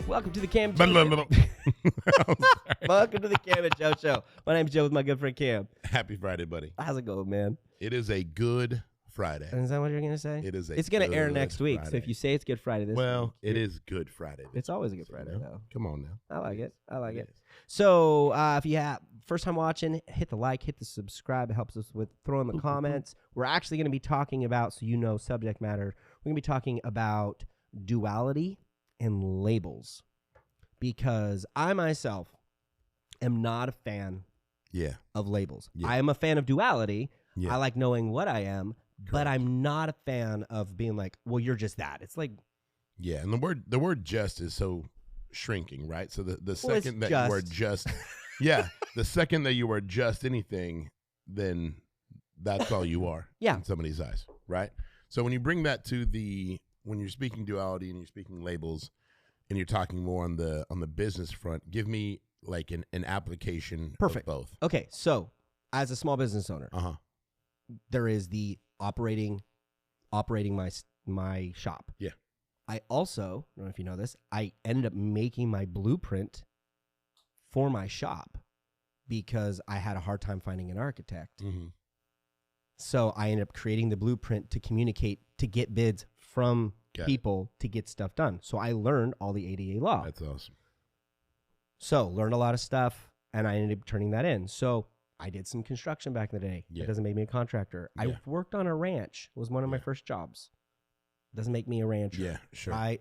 Welcome to the Cam Joe Show. Welcome to the Cam and Joe Show. My name's Joe with my good friend Cam. Happy Friday, buddy. How's it going, man? It is a good Friday. Is that what you're going to say? It is a It's going to air next week, Friday. so if you say it's Good Friday this week. It is Good Friday. It's always a Good Friday, though. Come on now. I like it. I like it. Is. So if you have first time watching, hit the like, hit the subscribe. It helps us with throwing the comments. We're actually going to be talking about, so you know subject matter, we're going to be talking about duality and labels. Because I myself am not a fan of labels. Yeah. I am a fan of duality. Yeah. I like knowing what I am, but Correct. I'm not a fan of being like, well, you're just that. It's like, Yeah, and the word just is so shrinking, right? So the second that you are just the second that you are just anything, then that's all you are in somebody's eyes, right? So when you bring that to when you're speaking duality and you're speaking labels and you're talking more on the business front, give me like an application of both. Okay, so as a small business owner, there is the operating my shop. Yeah. I also, I don't know if you know this, I ended up making my blueprint for my shop because I had a hard time finding an architect. Mm-hmm. So I ended up creating the blueprint to communicate, to get bids from people to get stuff done. So I learned all the ADA law. That's awesome. So learned a lot of stuff, and I ended up turning that in. So I did some construction back in the day. Yeah. It doesn't make me a contractor. Yeah. I worked on a ranch. It was one of my first jobs. Doesn't make me a rancher. Yeah, sure. I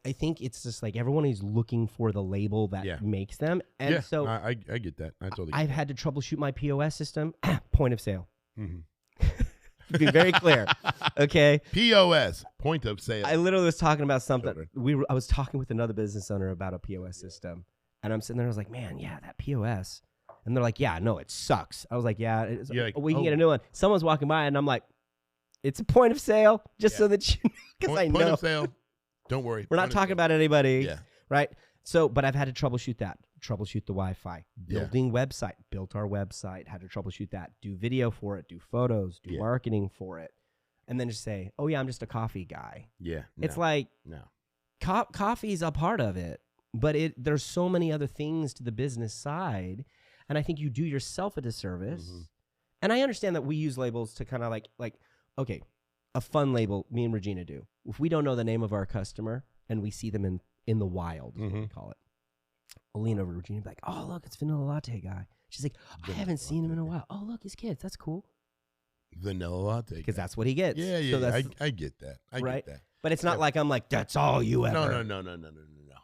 think it's just like everyone is looking for the label that makes them. And so I get that. I totally get I've that. had to troubleshoot my POS system, point of sale. Mm-hmm. To be very clear, okay? POS, point of sale. I literally was talking about something. I was talking with another business owner about a POS system, and I'm sitting there. I was like, "Man, yeah, that POS." And they're like, "Yeah, no, it sucks." I was like, "Yeah, we can get a new one." Someone's walking by, and I'm like, "It's a point of sale, just so that you, because I know point of sale. Don't worry, we're not talking about anybody, Yeah, right?" So, but I've had to troubleshoot the Wi-Fi, building website, built our website, had to troubleshoot that, do video for it, do photos, do marketing for it, and then just say, oh yeah, I'm just a coffee guy. Yeah. It's like, coffee's a part of it, but there's so many other things to the business side, and I think you do yourself a disservice. Mm-hmm. And I understand that we use labels to kind of like, okay, a fun label, me and Regina do. If we don't know the name of our customer and we see them in the wild, is what we call it. I'll lean over to Regina and be like, oh, look, it's Vanilla Latte guy. She's like, I haven't seen him in a while. Oh, look, his kids. That's cool. Vanilla Latte. Because that's what he gets. Yeah, so I get that. I get that. But it's not like I'm like, that's all you ever. No.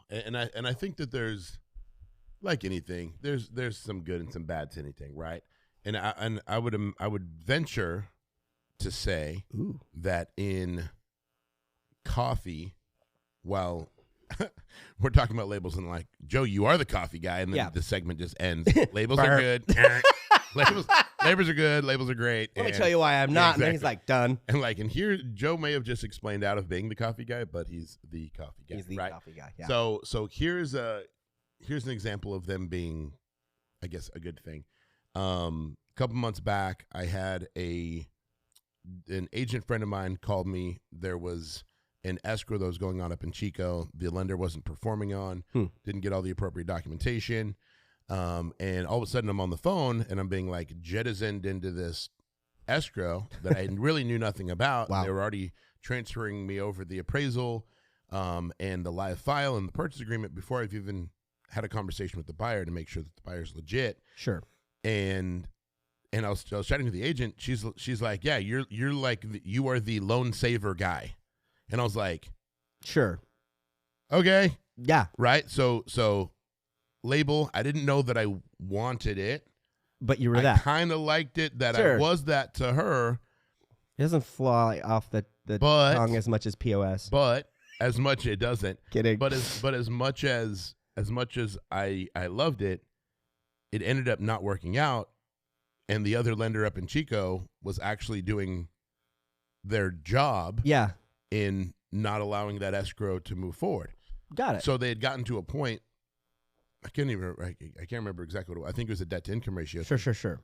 And I think that there's, like anything, there's some good and some bad to anything, right? And I would venture to say that in coffee, while we're talking about labels and like, Joe, you are the coffee guy, and then the segment just ends. Labels are good. labels are good. Labels are great. Let me tell you why I'm not. Exactly. And then he's like, done. And here, Joe may have just explained out of being the coffee guy, but he's the coffee guy. He's the coffee guy. Yeah. So here's an example of them being, I guess, a good thing. A couple months back, I had an agent friend of mine called me. There was an escrow that was going on up in Chico. The lender wasn't performing on, didn't get all the appropriate documentation. And all of a sudden I'm on the phone and I'm being like jettisoned into this escrow that I really knew nothing about. Wow. They were already transferring me over the appraisal and the live file and the purchase agreement before I've even had a conversation with the buyer to make sure that the buyer's legit. Sure. And I was chatting to the agent. She's like, yeah, you're like, you are the loan saver guy. And I was like, sure. Okay. Yeah. Right. So label, I didn't know that I wanted it. But you were I kind of liked it that I was that to her. It doesn't fly off the tongue as much as POS. But as much it doesn't. Kidding. But as much as I loved it, it ended up not working out. And the other lender up in Chico was actually doing their job. Yeah. In not allowing that escrow to move forward. Got it. So they had gotten to a point, I can't remember exactly what it was. I think it was a debt to income ratio. Sure.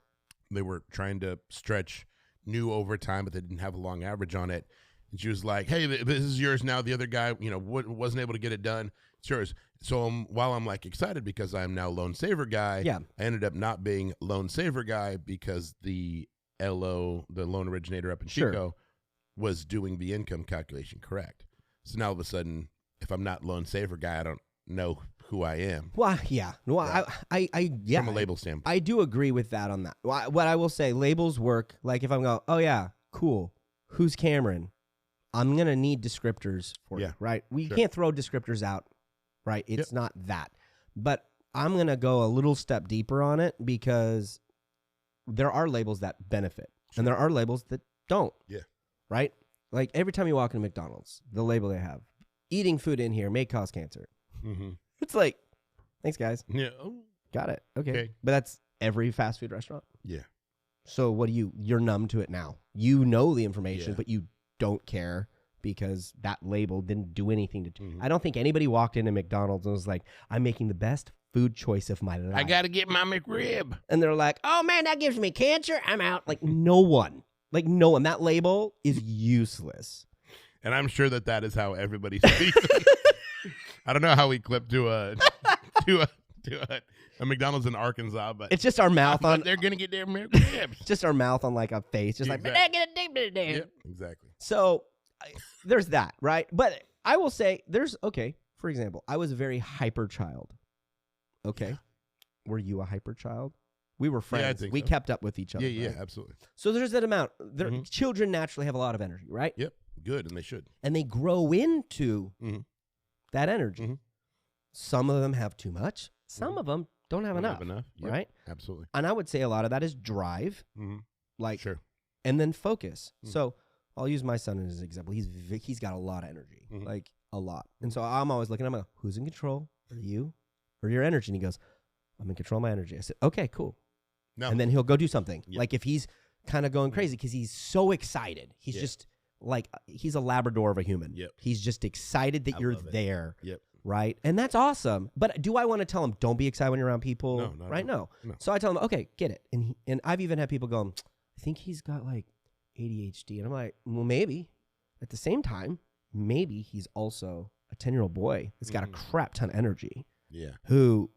They were trying to stretch new over time, but they didn't have a long average on it. And she was like, hey, this is yours now. The other guy, wasn't able to get it done. It's yours. So while I'm like excited because I'm now Lone Saver guy, I ended up not being Lone Saver guy because the LO, the loan originator up in Chico, was doing the income calculation correct. So now all of a sudden, if I'm not Lone Saver guy, I don't know who I am. Well, yeah. No, right. I From a label standpoint. I do agree with that on that. What I will say, labels work. Like if I'm going, oh yeah, cool. Who's Cameron? I'm going to need descriptors for you, right? We can't throw descriptors out, right? It's not that. But I'm going to go a little step deeper on it because there are labels that benefit and there are labels that don't. Yeah. Right? Like every time you walk into McDonald's, the label they have, eating food in here may cause cancer. Mm-hmm. It's like, thanks guys. Yeah. Got it. Okay. But that's every fast food restaurant. Yeah. So what you're numb to it now. You know the information, but you don't care because that label didn't do anything to I don't think anybody walked into McDonald's and was like, I'm making the best food choice of my life. I got to get my McRib. And they're like, oh man, that gives me cancer. I'm out. Like no one. Like no one. That label is useless. And I'm sure that is how everybody speaks. I don't know how we clip to a McDonald's in Arkansas, but it's just our mouth on. They're gonna get their McRibs. Just our mouth on like a face, just exactly. like get a damn. Yep, exactly. So there's that, right? But I will say for example, I was a very hyper child. Okay. Yeah. Were you a hyper child? We were friends. Yeah, I think we so. Kept up with each other. Yeah, right? Absolutely. So there's that amount. Children naturally have a lot of energy, right? Yep. Good, and they should. And they grow into that energy. Mm-hmm. Some of them have too much. Some of them don't have enough. Yep, right? Absolutely. And I would say a lot of that is drive. Like, sure. And then focus. So I'll use my son as an example. He's got a lot of energy, like a lot. And so I'm always looking at him, like, who's in control? Are you or your energy? And he goes, I'm in control of my energy. I said, okay, cool. No. And then he'll go do something. Yep. Like if he's kind of going crazy because he's so excited. He's just like, he's a Labrador of a human. Yep. He's just excited that you're there. Yep. Right? And that's awesome. But do I want to tell him, don't be excited when you're around people? No, not right? No. So I tell him, okay, get it. And I've even had people go, I think he's got like ADHD. And I'm like, well, maybe. At the same time, maybe he's also a 10-year-old boy that's got a crap ton of energy. Yeah. Who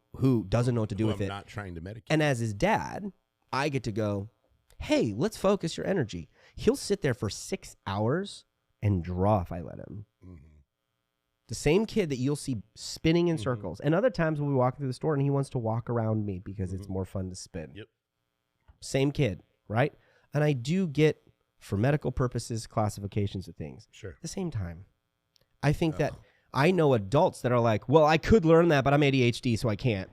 doesn't know what to do with it. Not trying to medicate. And as his dad, I get to go, hey, let's focus your energy. He'll sit there for 6 hours and draw if I let him. The same kid that you'll see spinning in circles. And other times we'll be walking through the store and he wants to walk around me because it's more fun to spin. Yep. Same kid, right? And I do get, for medical purposes, classifications of things. Sure. At the same time, I think that I know adults that are like, well, I could learn that, but I'm ADHD, so I can't.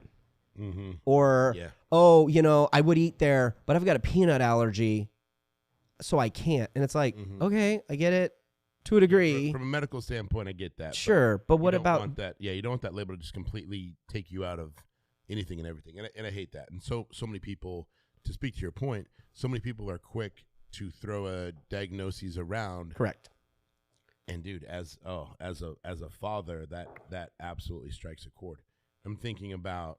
Or, I would eat there, but I've got a peanut allergy, so I can't. And it's like, okay, I get it to a degree. From a medical standpoint, I get that. Sure, but what about that? Yeah, you don't want that label to just completely take you out of anything and everything. And I hate that. And so many people, to speak to your point, so many people are quick to throw a diagnoses around. Correct. And dude, as a father, that absolutely strikes a chord. I'm thinking about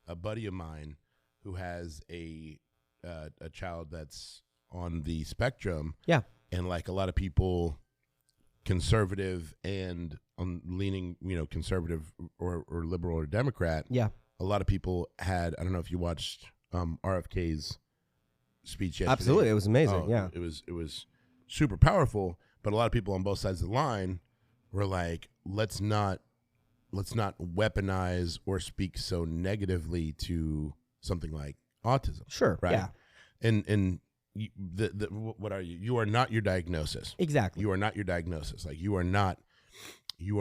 a buddy of mine who has a child that's on the spectrum. Yeah. And like a lot of people, conservative and leaning, conservative or liberal or Democrat. Yeah. A lot of people had, I don't know if you watched RFK's speech yesterday. Absolutely. It was amazing. Yeah. It was super powerful, but a lot of people on both sides of the line were like, let's not weaponize or speak so negatively to something like autism. Sure. Right. Yeah. And what are you? You are not your diagnosis. Exactly. You are not your diagnosis. Like you are not. You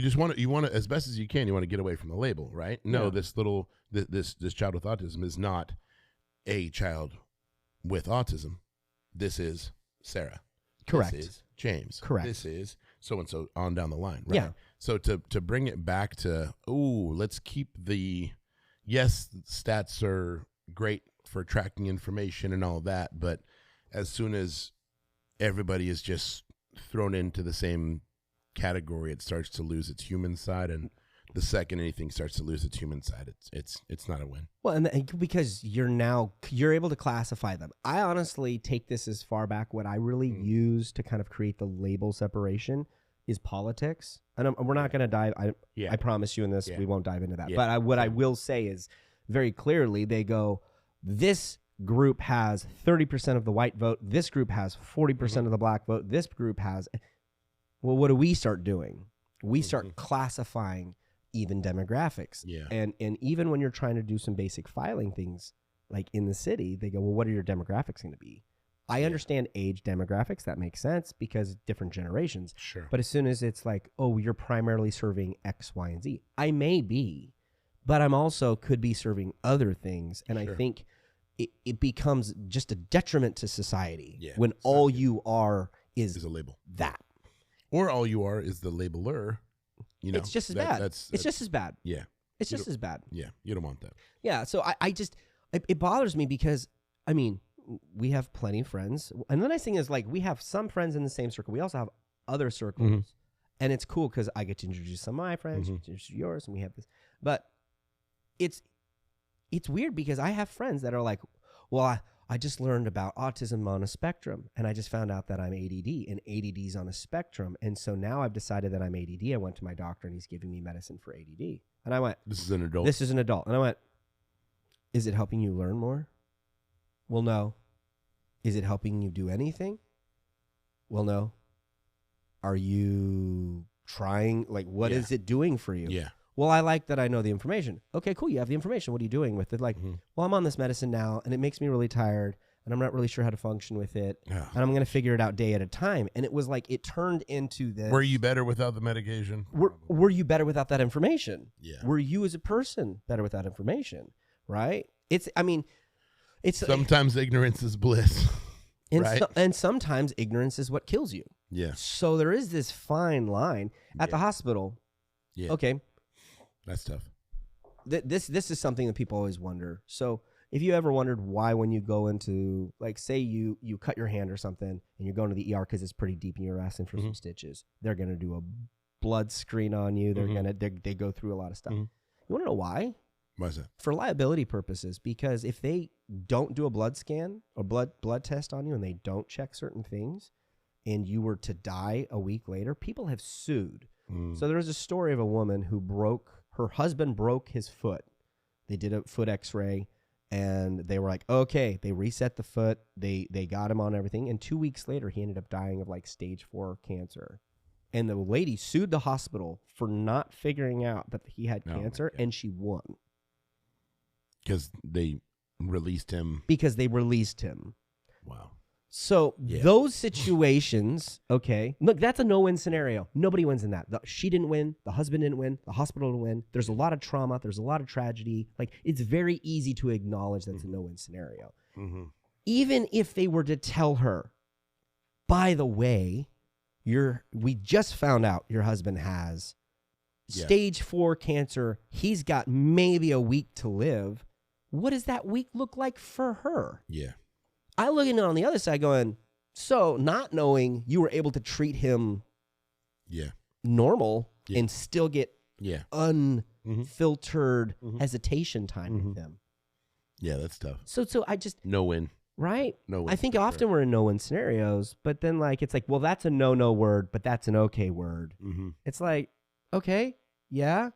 just want to, as best as you can, you want to get away from the label, right? No, this child with autism is not a child with autism. This is Sarah. Correct. This is James. Correct. This is so-and-so on down the line, right? Yeah. So to bring it back to, let's keep yes, stats are great for tracking information and all that, but as soon as everybody is just thrown into the same category, it starts to lose its human side, and the second anything starts to lose its human side, it's not a win. Well, and because you're able to classify them. I honestly take this as far back. What I really use to kind of create the label separation is politics. And we're not going to dive. I promise you in this, we won't dive into that. But what I will say is very clearly, they go, this group has 30% of the white vote. This group has 40% of the black vote. This group has. Well, what do we start doing? We start classifying even demographics. Yeah. And even when you're trying to do some basic filing things, like in the city, they go, well, what are your demographics going to be? I understand age demographics. That makes sense because different generations. Sure. But as soon as it's like, oh, you're primarily serving X, Y, and Z. I may be, but I'm also could be serving other things. And I think it becomes just a detriment to society when all you are is a label. That. Or all you are is the labeler. You know, it's just as bad. It's just as bad. Yeah. It's just as bad. Yeah. You don't want that. Yeah. So I just, it bothers me because, I mean, we have plenty of friends. And the nice thing is, like, we have some friends in the same circle. We also have other circles. And it's cool because I get to introduce some of my friends, you get to introduce yours, and we have this. But it's weird because I have friends that are like, well, I just learned about autism on a spectrum, and I just found out that I'm ADD, and ADD is on a spectrum. And so now I've decided that I'm ADD. I went to my doctor, and he's giving me medicine for ADD. And I went, this is an adult. This is an adult. And I went, is it helping you learn more? Well, no. Is it helping you do anything? Well, no. Are you trying? Like, what is it doing for you? Yeah. Well, I like that I know the information. Okay, cool. You have the information. What are you doing with it? Like, well, I'm on this medicine now, and it makes me really tired, and I'm not really sure how to function with it, and I'm going to figure it out day at a time. And it was like, it turned into this. Were you better without the medication? Were you better without that information? Yeah. Were you as a person better without information? Right? It's sometimes ignorance is bliss. Right? And sometimes ignorance is what kills you. Yeah. So there is this fine line at the hospital. Yeah. Okay. That's tough. This is something that people always wonder. So if you ever wondered why when you go into, like, say you cut your hand or something and you're going to the ER because it's pretty deep and you're asking for some stitches, they're going to do a blood screen on you. They go through a lot of stuff. You want to know why? Why is that? For liability purposes, because if they don't do a blood scan or blood test on you and they don't check certain things and you were to die a week later, people have sued. So there was a story of a woman who her husband broke his foot. They did a foot x-ray and they were like, okay, they reset the foot. They got him on everything. And 2 weeks later, he ended up dying of like stage 4 cancer. And the lady sued the hospital for not figuring out that he had cancer, and she won. Because they released him. Wow. So those situations, okay, look, that's a no-win scenario. Nobody wins in that. She didn't win. The husband didn't win. The hospital didn't win. There's a lot of trauma. There's a lot of tragedy. Like, it's very easy to acknowledge that's a no-win scenario. Even if they were to tell her, by the way, we just found out your husband has stage 4 cancer. He's got maybe a week to live. What does that week look like for her? Yeah. I look at it on the other side going, so not knowing you were able to treat him normal and still get unfiltered hesitation time with him. Yeah, that's tough. So I just... No win. Right? No win. I think often we're in no-win scenarios, but then like it's like, well, that's a no-no word, but that's an okay word. It's like, okay, yeah,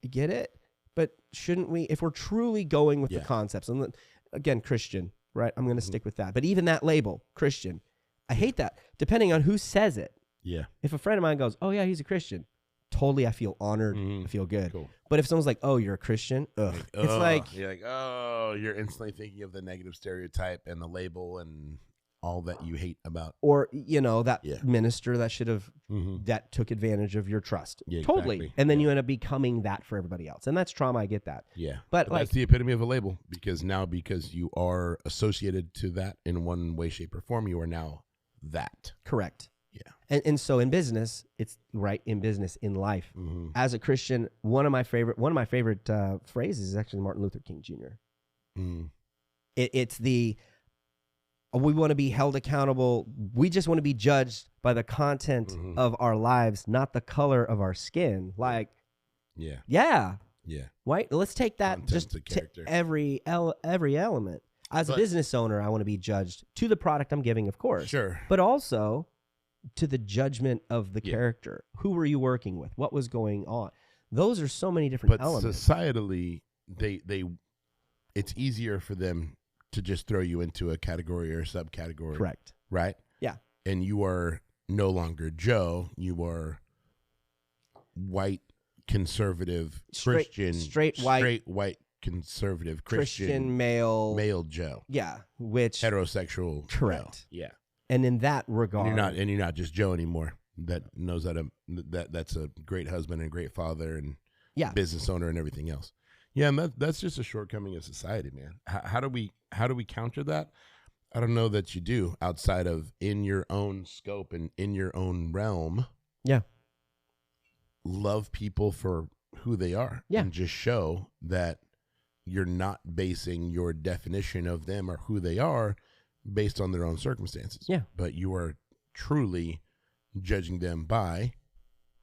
I get it, but shouldn't we, if we're truly going with the concepts, and again, Christian, right? I'm going to stick with that. But even that label, Christian, I hate that. Depending on who says it. Yeah. If a friend of mine goes, oh, yeah, he's a Christian, totally I feel honored. I feel good. Cool. But if someone's like, oh, you're a Christian, it's like. You're like, oh, you're instantly thinking of the negative stereotype and the label and all that you hate about. Or, that minister that should have, that took advantage of your trust. Yeah, totally. exactly. And then you end up becoming that for everybody else. And that's trauma. I get that. Yeah. But like, that's the epitome of a label because you are associated to that in one way, shape, or form, you are now that. Correct. Yeah. And so in business, it's right in business, in life. As a Christian, one of my favorite phrases is actually Martin Luther King Jr. It's the, we want to be held accountable. We just want to be judged by the content of our lives, not the color of our skin. Like, Yeah. Yeah. Yeah. Right? Let's take that Content's just a to character. every element. As a business owner, I want to be judged to the product I'm giving, of course. Sure. But also to the judgment of the Yeah. character. Who were you working with? What was going on? Those are so many different But elements. societally, it's easier for them to just throw you into a category or a subcategory. Correct. Right? Yeah. And you are no longer Joe. You are white, conservative, Christian, straight white conservative, Christian male Joe. Yeah, which Heterosexual. correct. Joe. Yeah. And in that regard, And you're not just Joe anymore. That knows that's a great husband and great father and yeah, business owner and everything else. Yeah, and that's just a shortcoming of society, man. How do we counter that? I don't know that you do outside of in your own scope and in your own realm. Yeah. Love people for who they are. Yeah. And just show that you're not basing your definition of them or who they are based on their own circumstances. Yeah. But you are truly judging them by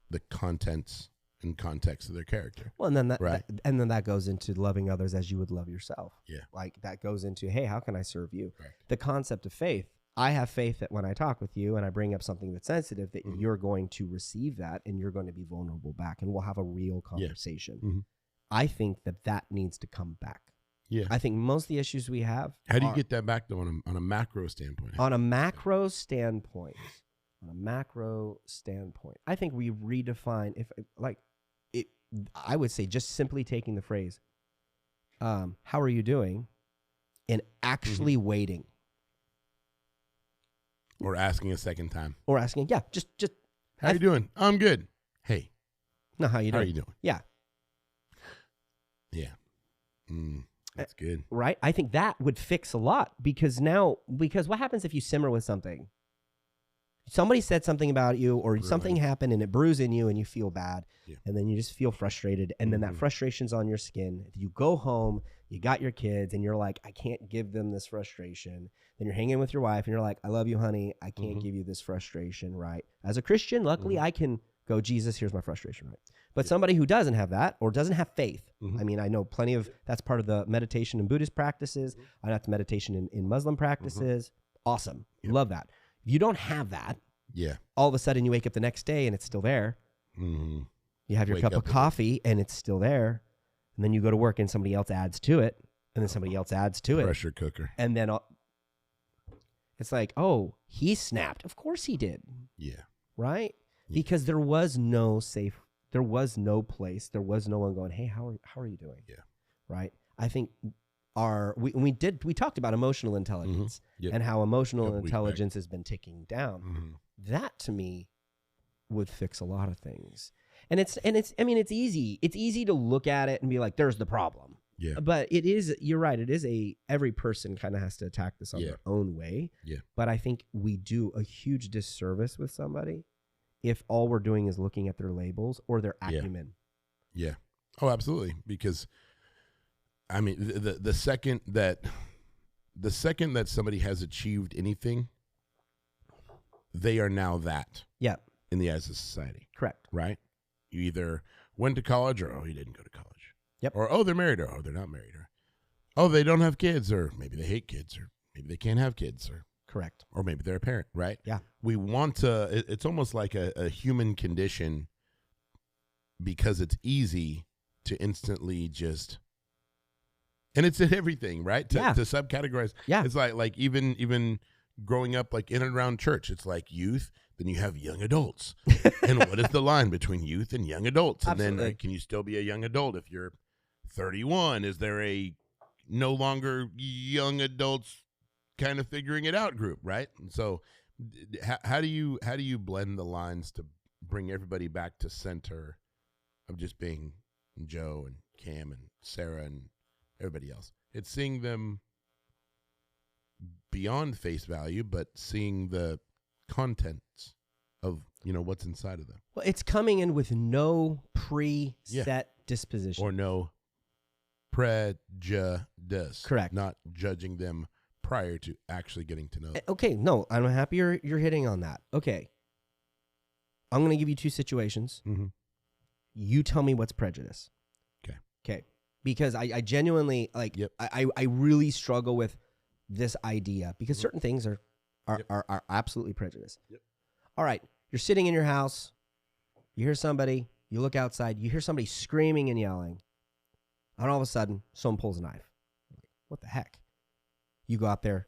the contents and context of their character. Well, and then Right. that goes into loving others as you would love yourself. Yeah. Like that goes into, hey, how can I serve you? Right. The concept of faith. I have faith that when I talk with you and I bring up something that's sensitive, that Mhm. you're going to receive that and you're going to be vulnerable back and we'll have a real conversation. Mhm. I think that needs to come back. Yeah. I think most of the issues we have How do you are- get that back though on a macro standpoint? on a macro standpoint, I think we redefine I would say just simply taking the phrase, how are you doing? And actually waiting Or asking a second time. or asking, yeah, just How you doing? I'm good. Hey, no, how you how doing? are you doing? Yeah. Yeah. That's good. Right? I think that would fix a lot because what happens if you simmer with something? Somebody said something about you or something happened and it brews in you and you feel bad and then you just feel frustrated and then that frustration's on your skin. You go home, you got your kids and you're like, I can't give them this frustration. Then you're hanging with your wife and you're like, I love you, honey. I can't give you this frustration, right? As a Christian, luckily I can go, Jesus, here's my frustration, right? But somebody who doesn't have that or doesn't have faith, I mean, I know plenty of, that's part of the meditation in Buddhist practices. I know that's meditation in Muslim practices. Awesome. Love that. If you don't have that, all of a sudden you wake up the next day and it's still there. You have your cup of coffee and it's still there. And then you go to work and somebody else adds to it. And then somebody else adds to it. Pressure cooker. And then it's like, oh, he snapped. Of course he did. Yeah. Right? Because there was no place, there was no one going, hey, how are you doing? Yeah. Right? I think we talked about emotional intelligence and how emotional intelligence has been ticking down. That to me would fix a lot of things. And it's easy to look at it and be like, there's the problem. Yeah. But you're right. It is every person kind of has to attack this on their own way. Yeah. But I think we do a huge disservice with somebody if all we're doing is looking at their labels or their acumen. Yeah. Oh, absolutely. Because I mean, the second that somebody has achieved anything, they are now that. Yeah. In the eyes of society. Correct. Right? You either went to college or, oh, you didn't go to college. Yep. Or, oh, they're married or, oh, they're not married. Or, oh, they don't have kids or maybe they hate kids or maybe they can't have kids or. Correct. Or maybe they're a parent, right? Yeah. We want to, it's almost like a human condition because it's easy to instantly just, and it's in everything, right? To subcategorize. Yeah. It's like even growing up like in and around church, it's like youth, then you have young adults. And what is the line between youth and young adults? Absolutely. And then can you still be a young adult if you're 31? Is there a no longer young adults kind of figuring it out group, right? And so how do you blend the lines to bring everybody back to center of just being Joe and Cam and Sarah and everybody else? It's seeing them beyond face value, but seeing the contents of what's inside of them. Well, it's coming in with no preset disposition or no prejudice. Correct. Not judging them prior to actually getting to know them. Okay, no, I'm happy you're hitting on that. Okay. I'm going to give you two situations. You tell me what's prejudice. Okay. Because I genuinely like. Yep. I really struggle with this idea because certain things are absolutely prejudice. Yep. All right, you're sitting in your house, you hear somebody, you look outside, you hear somebody screaming and yelling, and all of a sudden, someone pulls a knife. What the heck? You go out there,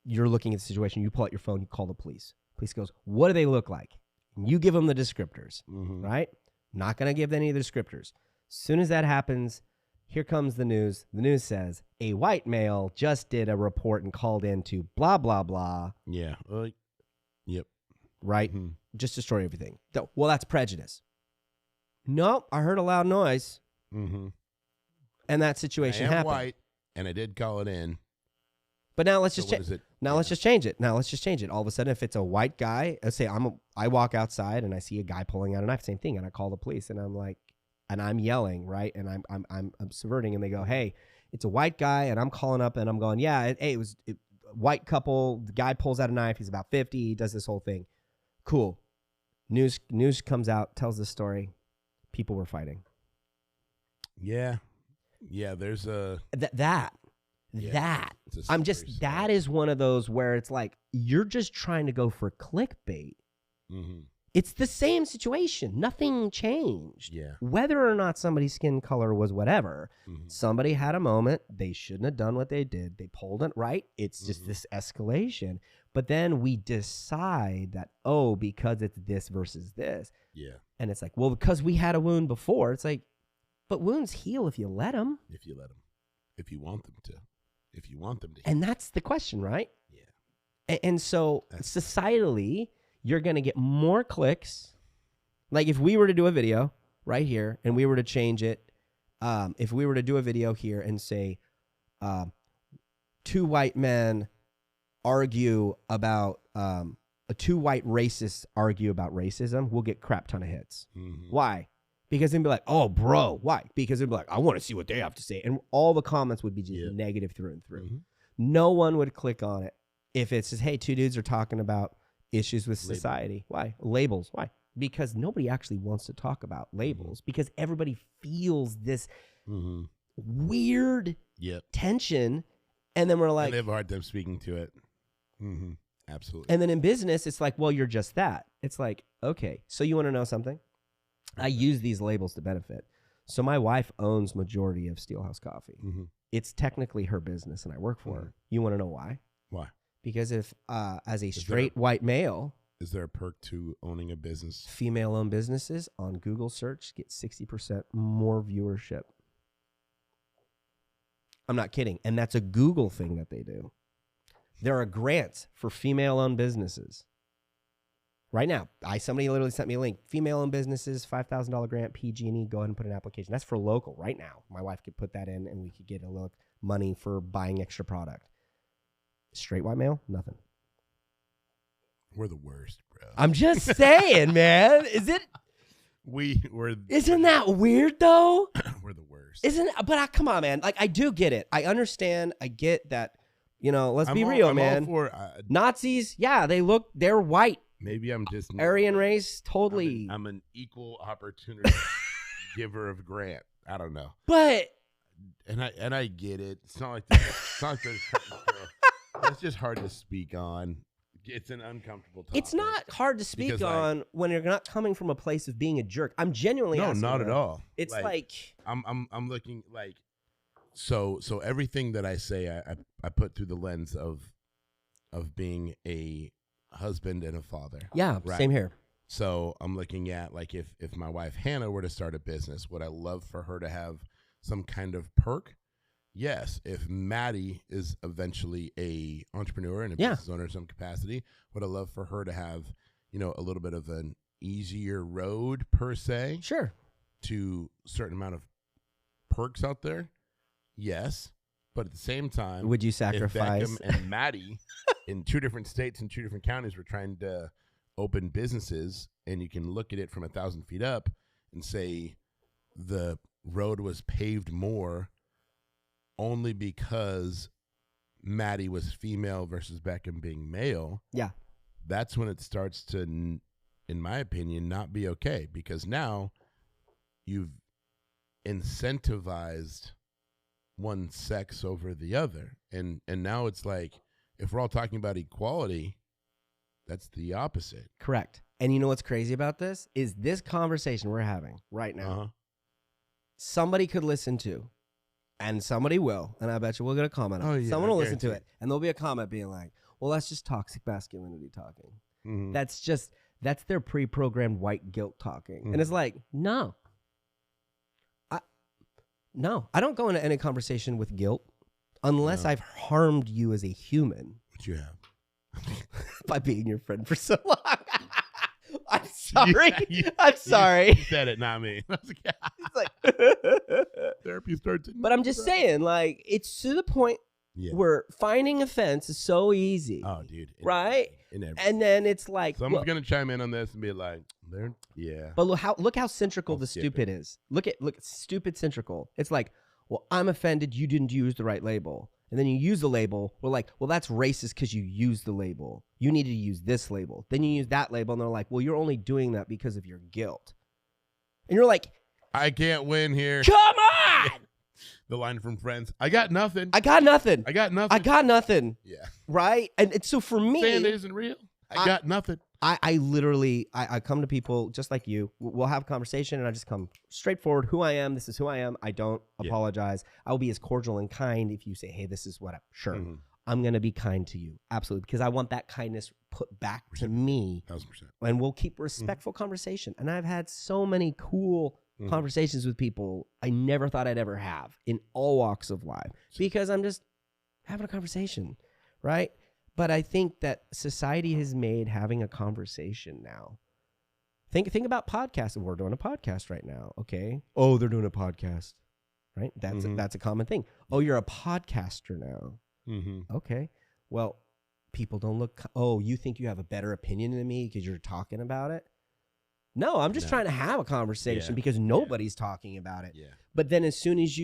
you're looking at the situation, you pull out your phone, you call the police. Police goes, what do they look like? And you give them the descriptors, right? Not going to give any of the descriptors. As soon as that happens, here comes the news. The news says, a white male just did a report and called in to blah, blah, blah. Yeah. Yep. Right? Just destroy everything. Well, that's prejudice. Nope, I heard a loud noise. And that situation happened. White, and I did call it in. But now let's just change it. Let's just change it. All of a sudden, if it's a white guy, let's say I walk outside and I see a guy pulling out a knife, same thing, and I call the police, and I'm like, and I'm yelling, right, and I'm subverting, and they go, hey, it's a white guy, and I'm calling up, and I'm going, yeah, hey, it was a white couple. The guy pulls out a knife. He's about 50. He does this whole thing. Cool. News comes out, tells the story. People were fighting. Yeah. There's a that. I'm just story. That is one of those where it's like you're just trying to go for clickbait. It's the same situation. Nothing changed. Yeah. Whether or not somebody's skin color was whatever, somebody had a moment. They shouldn't have done what they did. They pulled it, right? It's just this escalation. But then we decide that, because it's this versus this. Yeah. And it's like, well, because we had a wound before. It's like, but wounds heal if you let them. If you let them. If you want them to. If you want them to. And that's the question, right? Yeah. And so societally, you're going to get more clicks. Like if we were to do a video right here and we were to change it, if we were to do a video here and say, two white men argue about, two white racists argue about racism, we'll get crap ton of hits. Why? Because they'd be like, oh, bro, why? Because they'd be like, I want to see what they have to say. And all the comments would be just negative through and through. No one would click on it if it says, hey, two dudes are talking about issues with society. Why? Labels. Why? Because nobody actually wants to talk about labels because everybody feels this weird tension. And then we're like, and they have a hard time speaking to it. Absolutely. And then in business, it's like, well, you're just that. It's like, okay, so you want to know something? I use these labels to benefit. So my wife owns majority of Steelhouse Coffee. It's technically her business, and I work for her. You want to know why? Why? Because if, as a straight white male... Is there a perk to owning a business? Female-owned businesses on Google search get 60% more viewership. I'm not kidding. And that's a Google thing that they do. There are grants for female-owned businesses. Right now, somebody literally sent me a link. Female-owned businesses, $5,000 grant, PG&E. Go ahead and put an application. That's for local right now. My wife could put that in, and we could get a little money for buying extra product. Straight white male, nothing. We're the worst, bro. I'm just saying, man. Is it? Isn't that weird though? We're the worst. But come on, man. Like I do get it. I understand. I get that. Let's be real, man. Nazis, yeah, they're white. Maybe I'm just Aryan race, totally. I'm an equal opportunity giver of grant. I don't know. But and I get it. It's not like that's just hard to speak on. It's an uncomfortable topic. It's not hard to speak on when you're not coming from a place of being a jerk. I'm genuinely asking not at all. It's like I'm looking like so everything that I say I put through the lens of being a husband and a father. Yeah, right? Same here. So I'm looking at like if my wife Hannah were to start a business, would I love for her to have some kind of perk? Yes. If Maddie is eventually a entrepreneur and a business owner in some capacity, would I love for her to have, a little bit of an easier road per se? Sure. To a certain amount of perks out there? Yes. But at the same time, would you sacrifice? If Beckham and Maddie in two different states and two different counties were trying to open businesses, and you can look at it from 1,000 feet up and say the road was paved more only because Maddie was female versus Beckham being male. Yeah. That's when it starts to, in my opinion, not be okay. Because now you've incentivized one sex over the other, and now it's like, if we're all talking about equality, that's the opposite. Correct. And you know what's crazy about this is this conversation we're having right now. Uh-huh. Somebody could listen to, and somebody will, and I bet you we'll get a comment on it. Someone will listen to it, and there'll be a comment being like, well, that's just toxic masculinity talking. Mm-hmm. That's their pre-programmed white guilt talking. Mm-hmm. And it's like, no. I don't go into any conversation with guilt unless I've harmed you as a human. Which you have. By being your friend for so long. I'm sorry. I'm sorry. You said it, not me. It's like therapy starts. But I'm just saying, like, it's to the point where finding offense is so easy. Oh, dude. Right? And then it's like, someone's gonna chime in on this and be like, But look how centrical the stupid is. Look at stupid centrical. It's like, well, I'm offended you didn't use the right label. And then you use the label. We're like, well, that's racist because you used the label. You needed to use this label. Then you use that label, and they're like, well, you're only doing that because of your guilt. And you're like, I can't win here. Come on! The line from Friends. I got nothing. I got nothing. I got nothing. I got nothing. Yeah. Right? And so for me, saying it isn't real. I got nothing. I literally come to people just like you. We'll have a conversation, and I just come straightforward. Who I am. This is who I am. I don't apologize. I will be as cordial and kind if you say, hey, this is what sure. Mm-hmm. I'm going to be kind to you. Absolutely. Because I want that kindness put back to me. 1,000%. And we'll keep respectful conversation. And I've had so many cool conversations with people I never thought I'd ever have in all walks of life because I'm just having a conversation, right? But I think that society has made having a conversation now. Think about podcasts. We're doing a podcast right now, okay? Oh, they're doing a podcast, right? That's a common thing. Oh, you're a podcaster now. Mm-hmm. Okay. Well, people don't look. Oh, you think you have a better opinion than me because you're talking about it? No, I'm just trying to have a conversation because nobody's talking about it. Yeah. But then as soon as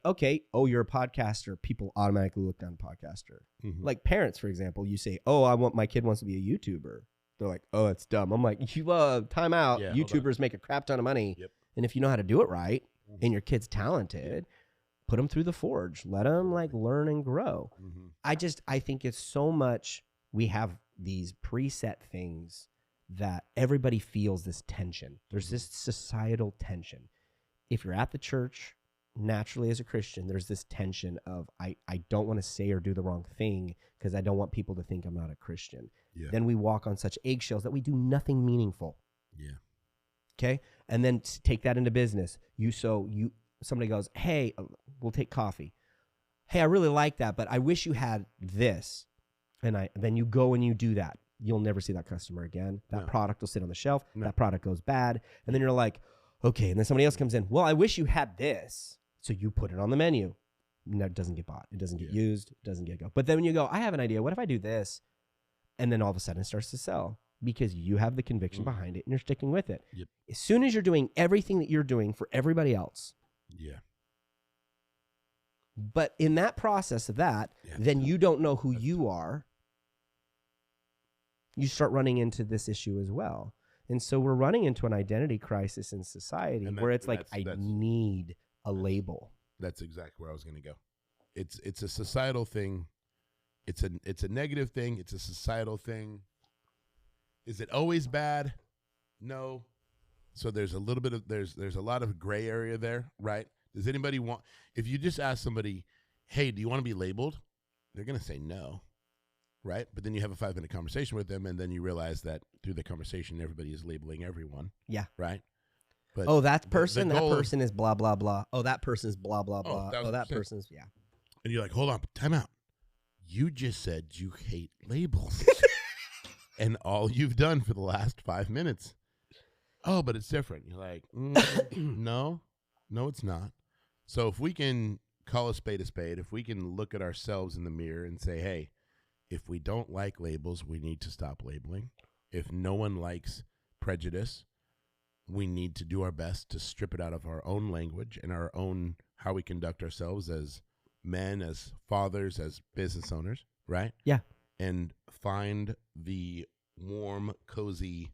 okay, oh, you're a podcaster, people automatically look down podcaster. Mm-hmm. Like parents, for example, you say, oh, my kid wants to be a YouTuber. They're like, oh, that's dumb. I'm like, time out. Yeah, YouTubers make a crap ton of money. Yep. And if you know how to do it right and your kid's talented, put them through the forge. Let them learn and grow. Mm-hmm. I think it's so much, we have these preset things that everybody feels this tension. There's this societal tension. If you're at the church, naturally as a Christian, there's this tension of I don't want to say or do the wrong thing because I don't want people to think I'm not a Christian. Yeah. Then we walk on such eggshells that we do nothing meaningful. Yeah. Okay? And then take that into business. Somebody goes, hey, we'll take coffee. Hey, I really like that, but I wish you had this. And then you go and you do that. You'll never see that customer again. That product will sit on the shelf. No. That product goes bad. And then you're like, okay. And then somebody else comes in. Well, I wish you had this. So you put it on the menu. No, it doesn't get bought. It doesn't get used. It doesn't get go. But then when you go, I have an idea. What if I do this? And then all of a sudden it starts to sell because you have the conviction behind it and you're sticking with it. Yep. As soon as you're doing everything that you're doing for everybody else. Yeah. But in that process of that, then you don't know who you are. You start running into this issue as well. And so we're running into an identity crisis in society where it's like, I need a label. That's exactly where I was going to go. It's a societal thing. It's a negative thing. It's a societal thing. Is it always bad? No. So there's a little bit of, there's a lot of gray area there, right? Does anybody want, if you just ask somebody, hey, do you want to be labeled? They're going to say no. Right? But then you have a 5-minute conversation with them, and then you realize that through the conversation, everybody is labeling everyone. Yeah. Right? But that person is blah, blah, blah. Oh, that person is blah, blah, blah. Oh, that person's, And you're like, hold on, time out. You just said you hate labels. And all you've done for the last 5 minutes. Oh, but it's different. You're like, no, it's not. So if we can call a spade, if we can look at ourselves in the mirror and say, hey, if we don't like labels, we need to stop labeling. If no one likes prejudice, we need to do our best to strip it out of our own language and our own, how we conduct ourselves as men, as fathers, as business owners, right? Yeah. And find the warm, cozy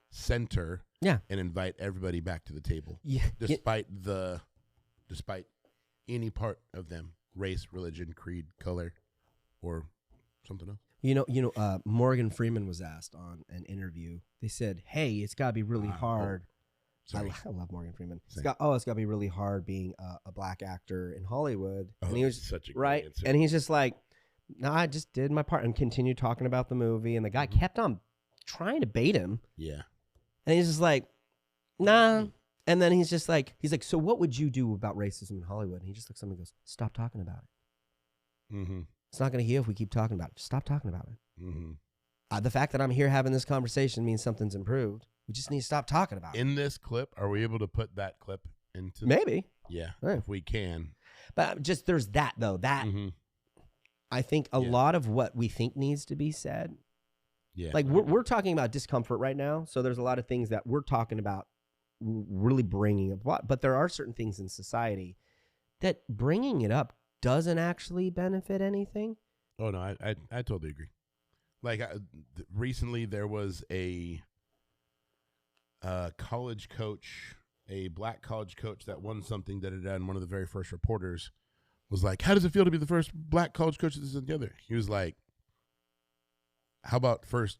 center Yeah. and invite everybody back to the table. Yeah. Despite any part of them, race, religion, creed, color, or something else. Morgan Freeman was asked on an interview. They said, "Hey, it's got to be really hard." Sorry. I love Morgan Freeman. Same. It's got to be really hard being a black actor in Hollywood. Oh, And he was such a good right, answer. and he's just like, "No, I just did my part," and continued talking about the movie. And the guy kept on trying to bait him. Yeah. And he's just like, "Nah." And then he's like, "So what would you do about racism in Hollywood?" And he just looks at me and goes, "Stop talking about it. Mm-hmm. It's not going to heal if we keep talking about it. Just stop talking about it." Mm-hmm. The fact that I'm here having this conversation means something's improved. We just need to stop talking about it. In this clip, are we able to put that clip into? Maybe. Yeah, Right. if we can. But just there's that, though. That I think a lot of what we think needs to be said. Yeah. Like we're talking about discomfort right now. So there's a lot of things that we're talking about really bringing up. But there are certain things in society that bringing it up doesn't actually benefit anything. Oh, no, I totally agree. Like recently there was a college coach, a black college coach that won something that had done. One of the very first reporters was like, "How does it feel to be the first black college coach this and the other?" He was like, "How about first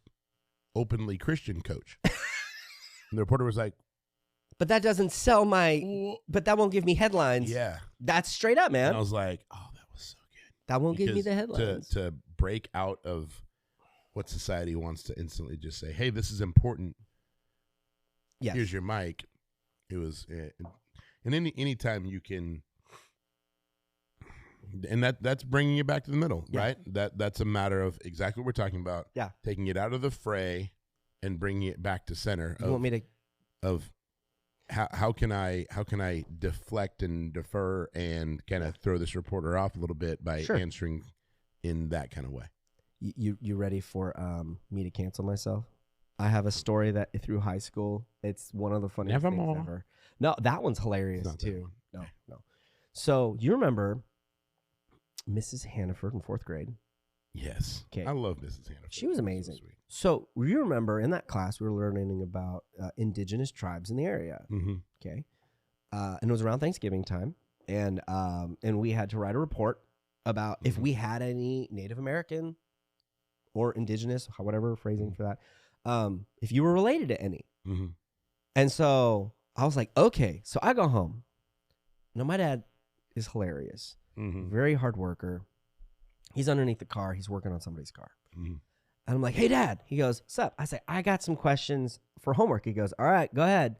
openly Christian coach?" And the reporter was like, "But that doesn't sell but that won't give me headlines." Yeah. That's straight up, man. And I was like, "Oh, that was so good." That won't give me the headlines. To break out of what society wants to instantly just say, "Hey, this is important. Yes. Here's your mic." It was, and any time you can, and that's bringing it back to the middle, right? That's a matter of exactly what we're talking about. Yeah, taking it out of the fray and bringing it back to center. You want me to? Of how can I deflect and defer and kind of throw this reporter off a little bit by answering in that kind of way? You ready for me to cancel myself? I have a story that through high school, it's one of the funniest things ever. No, that one's hilarious too. No. So you remember Mrs. Hannaford in 4th grade? Yes. Okay. I love Mrs. Hannaford. She was amazing. So you remember in that class we were learning about indigenous tribes in the area. Mm-hmm. Okay. And it was around Thanksgiving time, and we had to write a report about if we had any Native American or indigenous, whatever phrasing for that, if you were related to any. Mm-hmm. And so I was like, okay. So I go home. Now my dad is hilarious, very hard worker. He's underneath the car. He's working on somebody's car. Mm-hmm. And I'm like, "Hey, Dad." He goes, "What's up?" I say, "I got some questions for homework." He goes, "All right, go ahead."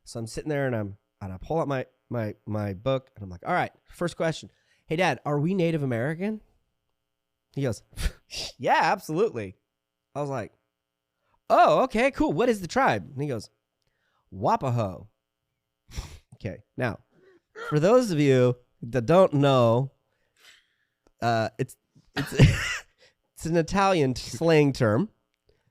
So I'm sitting there and I pull out my book and I'm like, "All right, first question. Hey, Dad, are we Native American?" He goes, "Yeah, absolutely." I was like, "Oh, okay, cool. What is the tribe?" And he goes, "Wapaho." Okay. Now, for those of you that don't know, it's it's an Italian slang term.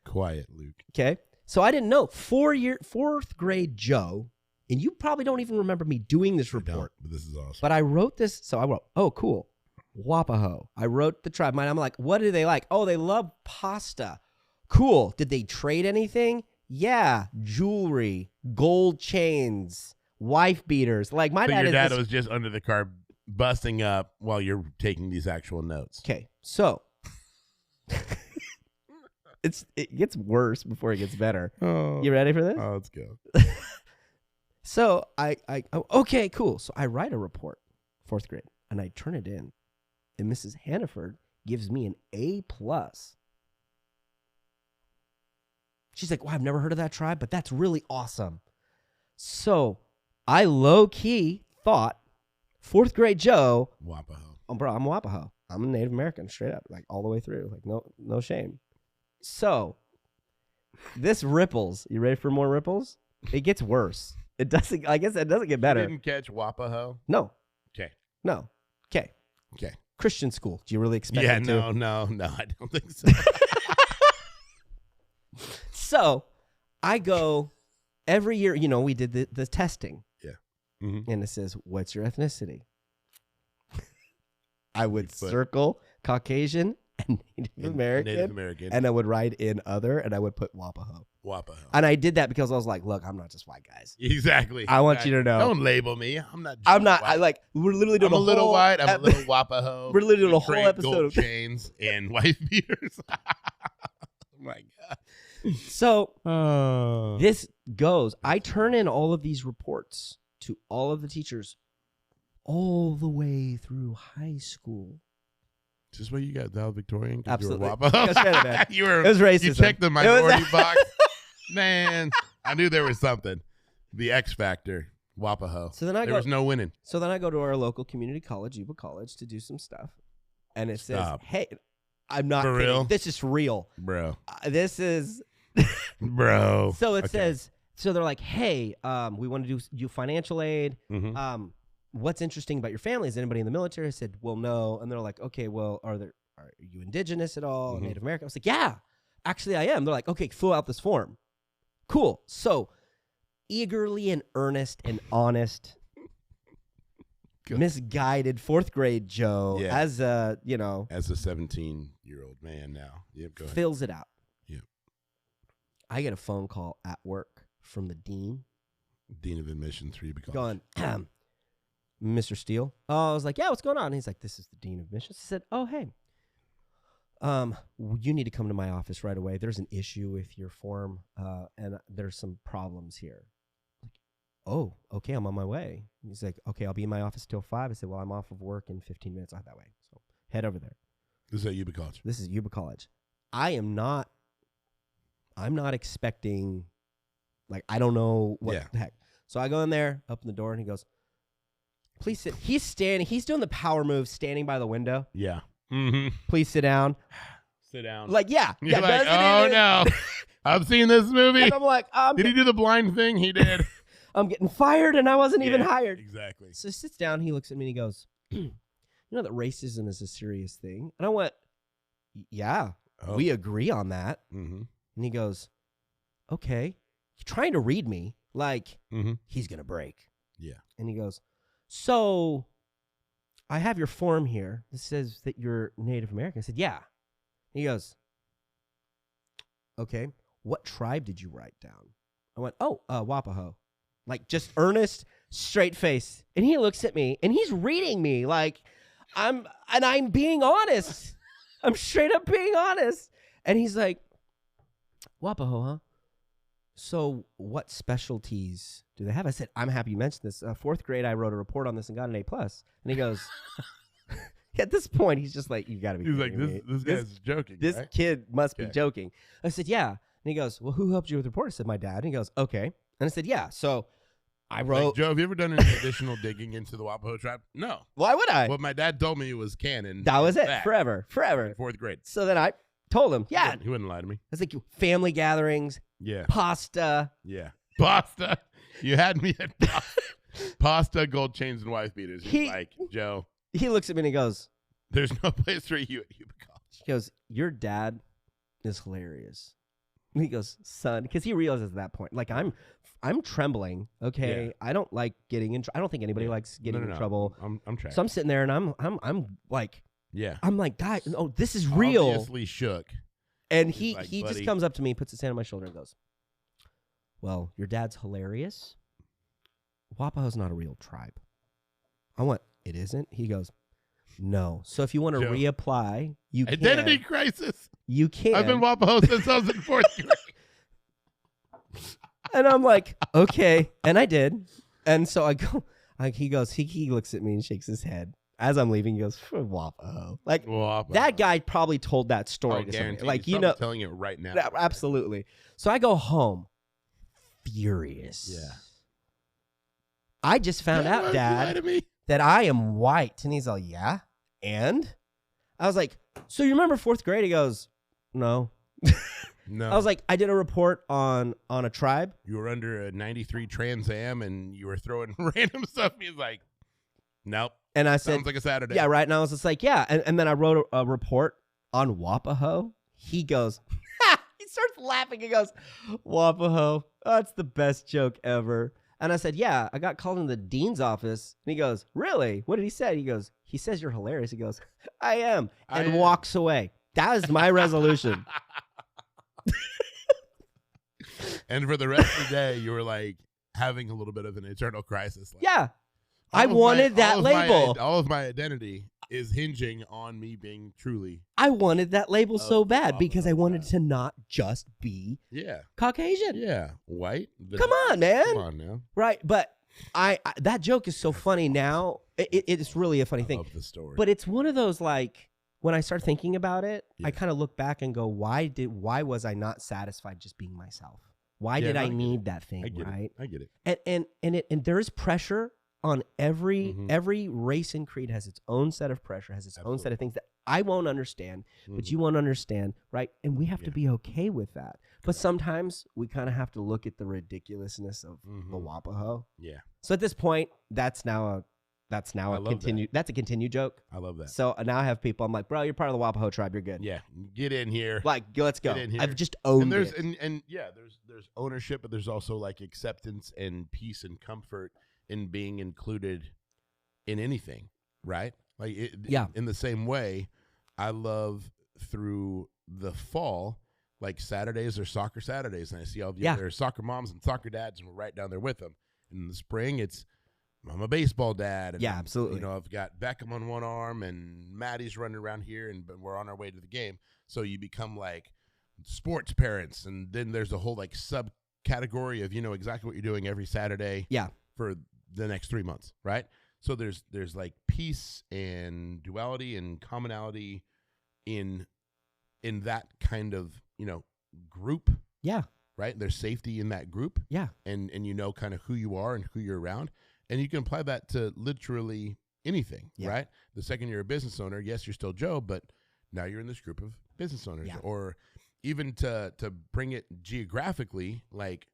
Quiet, Luke. Okay. So I didn't know. 4th grade Joe, and you probably don't even remember me doing this report. But this is awesome. But I wrote this. So I wrote, "Oh, cool. Wapaho." I wrote the tribe. I'm like, "What do they like?" "Oh, they love pasta." "Cool. Did they trade anything?" "Yeah. Jewelry, gold chains, wife beaters." Like my dad. Your dad was just under the car busting up while you're taking these actual notes. Okay. So it gets worse before it gets better. Oh. You ready for this? Oh, let's go. So okay, cool. So I write a report, 4th grade, and I turn it in, and Mrs. Hannaford gives me an A+. She's like, "Well, I've never heard of that tribe, but that's really awesome." So I low-key thought 4th grade Joe, Wapaho. "Oh, bro, I'm Wapaho. I'm a Native American, straight up, like all the way through, like no shame." So this ripples. You ready for more ripples? It gets worse. It doesn't. I guess it doesn't get better. You didn't catch Wapaho? No. Okay. No. Okay. Okay. Christian school. Do you really expect it to? No, I don't think so. So I go every year. We did the testing. Yeah. Mm-hmm. And it says, "What's your ethnicity?" I would circle Caucasian and Native American, Native American, and I would write in other, and I would put Wapaho. Wapo. And I did that because I was like, look, I'm not just white guys. Exactly. I want you to know. Don't label me. I'm not. White. We're literally doing I'm a little white. I'm a little Wapo. We're literally doing a whole Trade episode gold of chains and wife beaters. Oh my God. So this goes. I turn in all of these reports to all of the teachers all the way through high school. Is this why you got valedictorian? Absolutely. You were Wapo. Man. You were. It was racism. You checked the minority box. Man, I knew there was something. The X Factor. Wapo. So then there was no winning. So then I go to our local community college, Yuba College, to do some stuff. And it says, hey, I'm not For kidding. real? This is real. Bro. This is... Bro. So it says, so they're like, hey, we want to do financial aid. Mm-hmm. What's interesting about your family? Is anybody in the military? I said, well, no. And they're like, okay, well, are you indigenous at all? Mm-hmm. Native American? I was like, yeah, actually I am. They're like, okay, fill out this form. Cool. So eagerly and earnest and honest, misguided 4th grade Joe, as a 17-year-old man now. Yep, go ahead. Fills it out. Yep. I get a phone call at work from the dean of admissions for Yuba College. Going, Mr. Steele. Oh, I was like, yeah, what's going on? And he's like, this is the dean of admissions. I said, oh, hey. You need to come to my office right away. There's an issue with your form, and there's some problems here. Like, oh, okay, I'm on my way. He's like, okay, I'll be in my office till 5. I said, well, I'm off of work in 15 minutes. I'll head that way. So head over there. This is at Yuba College. This is Yuba College. I'm not expecting, like, I don't know what the heck. So I go in there, open the door, and he goes, please sit. He's doing the power move, standing by the window. Yeah. Mm-hmm. Please sit down. Sit down. Like, yeah. You're like, oh, no. I've seen this movie. And I'm like, did he do the blind thing? He did. I'm getting fired, and I wasn't even hired. Exactly. So he sits down. He looks at me, and he goes, you know that racism is a serious thing? And I went, yeah, we agree on that. Mm-hmm. And he goes, okay. You're trying to read me like he's going to break. Yeah. And he goes, so I have your form here. It says that you're Native American. I said, yeah. He goes, okay, what tribe did you write down? I went, Wapo. Like, just earnest, straight face. And he looks at me, and he's reading me like I'm being honest. I'm straight up being honest. And he's like, Wapo, huh? So what specialties do they have? I said, I'm happy you mentioned this. 4th grade, I wrote a report on this and got an A+. And he goes, at this point, he's just like, you got to be kidding me. This guy's joking, This right? kid must be joking. I said, yeah. And he goes, well, who helped you with the report? I said, my dad. And he goes, okay. And I said, yeah. So I wrote. Like, Joe, have you ever done any additional digging into the Wapo tribe? No. Why would I? What my dad told me was canon. That was it. Forever. In 4th grade. So then I told him, yeah. He wouldn't lie to me. I was like, family gatherings. Yeah. Pasta. Yeah. Pasta. You had me at pasta. Pasta, gold chains, and wife beaters. He's like, Joe. He looks at me and he goes, there's no place for you at Yuba College. He goes, your dad is hilarious. And he goes, son, because he realizes at that point, like, I'm trembling. Okay. Yeah. I don't like getting in. I don't think anybody likes getting in trouble. I'm trying. So I'm sitting there and I'm like, yeah. I'm like, guys, oh, this is real. Obviously shook. And he just comes up to me, puts his hand on my shoulder and goes, well, your dad's hilarious. Wapo's not a real tribe. I went, it isn't? He goes, no. So if you want to reapply, you can. Identity crisis. You can. I've been Wapo since I was in 4th grade. And I'm like, okay. And I did. And so I go, he goes, he looks at me and shakes his head. As I'm leaving, he goes, Wapo. Like, that guy probably told that story to somebody. Like, he's telling it right now. Absolutely. So I go home furious. Yeah. I just found out, Dad, that I am white. And he's like, yeah? And? I was like, so you remember 4th grade? He goes, no. No. I was like, I did a report on a tribe. You were under a 93 Trans Am and you were throwing random stuff. He's like, nope. And I said, sounds like a Saturday. Yeah, right. And I was just like, yeah. And then I wrote a report on Wapo. He goes, he starts laughing. He goes, Wapo, that's the best joke ever. And I said, yeah, I got called in the dean's office. And he goes, really? What did he say? He goes, he says you're hilarious. He goes, I am. And walks away. That was my resolution. And for the rest of the day, you were like having a little bit of an internal crisis. Like, yeah. I wanted that label. All of my identity is hinging on me being truly. I wanted that label so bad because I wanted tribe. to not just be Caucasian. Yeah. White. Come on, man. Come on now. Right. But I that joke is so funny now. It's really a funny thing. I love the story. But it's one of those, like, when I start thinking about it, I kind of look back and go, why was I not satisfied just being myself? Why did I need that thing? Right. I get it. And there is pressure on every race and creed has its own set of pressure, has its own set of things that I won't understand, but you won't understand, right? And we have to be okay with that. But sometimes we kind of have to look at the ridiculousness of the Wapaho. Yeah. So at this point, that's now a continued joke. I love that. So now I have people, I'm like, bro, you're part of the Wapaho tribe. You're good. Yeah. Get in here. Like, let's go. Get in here. I've just owned it. And There's ownership, but there's also like acceptance and peace and comfort in being included in anything, right? Like, in the same way, I love through the fall, like Saturdays are soccer Saturdays, and I see all the other soccer moms and soccer dads, and we're right down there with them. In the spring, I'm a baseball dad. And absolutely. You know, I've got Beckham on one arm, and Maddie's running around here, and we're on our way to the game. So you become like sports parents, and then there's a whole like subcategory of, you know, exactly what you're doing every Saturday. Yeah. For the next 3 months, right? So there's like peace and duality and commonality in that kind of, you know, group. Yeah. Right? There's safety in that group. Yeah. And you know kind of who you are and who you're around. And you can apply that to literally anything, right? The second you're a business owner, yes, you're still Joe, but now you're in this group of business owners. Yeah. Or even to bring it geographically, like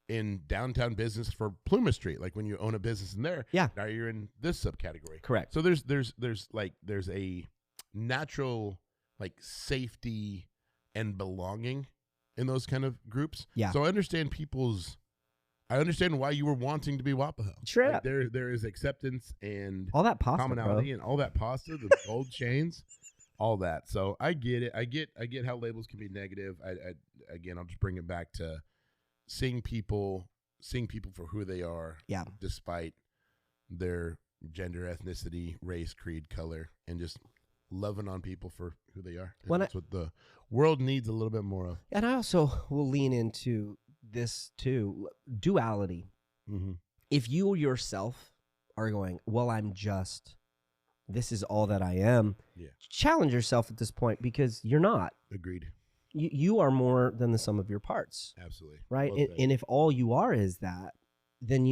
in downtown business for Plymouth Street, like when you own a business in there, now you're in this subcategory. Correct. So there's a natural like safety and belonging in those kind of groups. Yeah. So I understand why you were wanting to be Wapaho. Sure. Like there is acceptance and all that pasta, commonality, and all that pasta, the gold chains, all that. So I get it. I get how labels can be negative. I'll just bring it back to seeing people for who they are, despite their gender, ethnicity, race, creed, color, and just loving on people for who they are. That's what the world needs a little bit more of. And I also will lean into this too, duality. If you yourself are going, well, this is all that I am, challenge yourself at this point, because you're not. Agreed. You are more than the sum of your parts. Absolutely. Right? And if all you are is that, then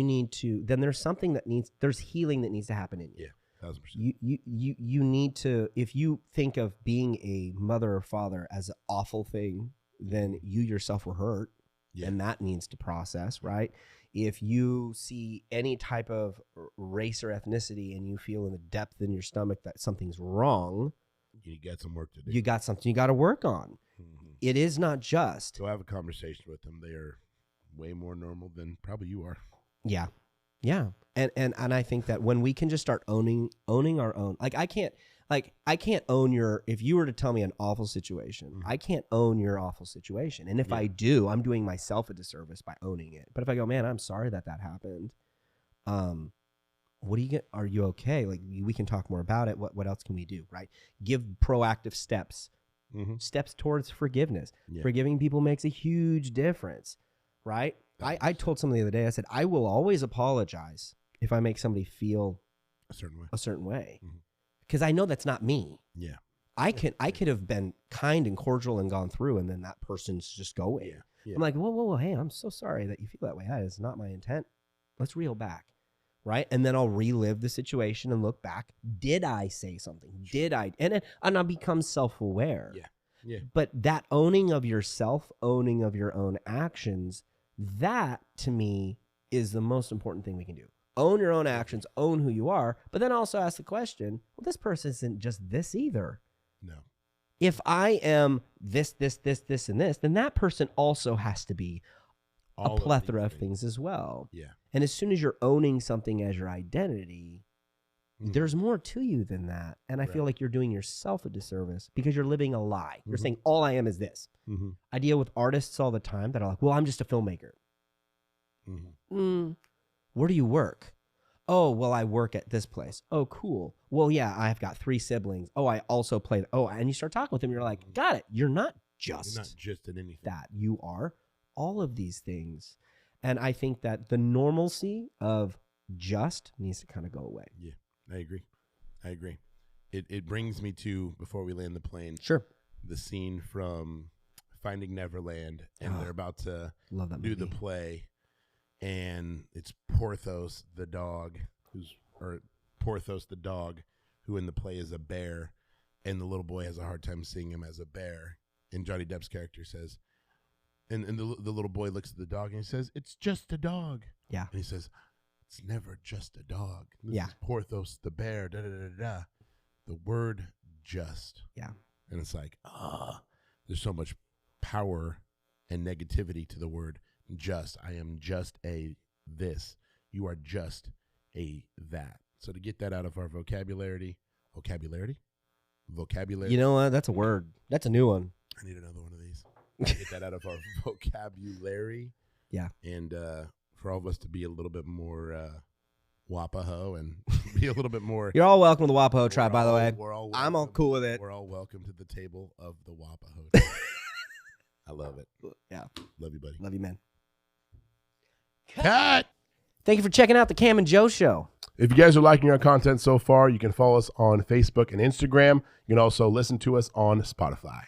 there's something there's healing that needs to happen in you. Yeah, 1000%. You need to, if you think of being a mother or father as an awful thing, then you yourself were hurt, and that needs to process, right? If you see any type of race or ethnicity and you feel in the depth in your stomach that something's wrong, you got some work to do. You got something you got to work on. It is not just. So I have a conversation with them. They are way more normal than probably you are. Yeah. Yeah. And I think that when we can just start owning our own, I can't own if you were to tell me an awful situation, I can't own your awful situation. And if I do, I'm doing myself a disservice by owning it. But if I go, man, I'm sorry that happened. What do you get? Are you okay? Like, we can talk more about it. What else can we do? Right. Give proactive steps. Steps towards forgiveness. Forgiving people makes a huge difference, right? I told someone the other day, I said, I will always apologize if I make somebody feel a certain way. Because I know that's not me. Yeah. I could have been kind and cordial and gone through, and then that person's just going. I'm like, whoa, hey, I'm so sorry that you feel that way. That is not my intent. Let's reel back. Right. And then I'll relive the situation and look back. Did I say something? Did I? And I'll become self-aware. Yeah. But that owning of yourself, owning of your own actions, that to me is the most important thing we can do. Own your own actions, own who you are, but then also ask the question, well, this person isn't just this either. No. If I am this, and this, then that person also has to be a plethora of things as well. Yeah. And as soon as you're owning something as your identity, There's more to you than that. And I feel like you're doing yourself a disservice because you're living a lie. You're saying, all I am is this. I deal with artists all the time that are like, well, I'm just a filmmaker. Where do you work? Oh, well, I work at this place. Oh, cool. Well, yeah, I've got 3 siblings. Oh, I also play. Oh, and you start talking with them. You're like, got it. You're not just in anything. That. You are all of these things. And I think that the normalcy of just needs to kind of go away. Yeah, I agree. It brings me to, before we land the plane, the scene from Finding Neverland, and they're about to do the play. And it's Porthos the dog, who in the play is a bear, and the little boy has a hard time seeing him as a bear. And Johnny Depp's character says, and the little boy looks at the dog and he says, "It's just a dog." Yeah. And he says, "It's never just a dog." This is Porthos the bear. Da da da da. The word "just." Yeah. And it's like, there's so much power and negativity to the word just. I am just a this. You are just a that. So to get that out of our vocabulary. You know what? That's a word. That's a new one. I need another one of these. Get that out of our vocabulary. Yeah. And for all of us to be a little bit more Wapaho and be a little bit more. You're all welcome to the Wapo Tribe, by the way. I'm all cool with it. We're all welcome to the table of the Wapaho Tribe. I love it. Yeah. Love you, buddy. Love you, man. Cut! Thank you for checking out the Cam and Joe Show. If you guys are liking our content so far, you can follow us on Facebook and Instagram. You can also listen to us on Spotify.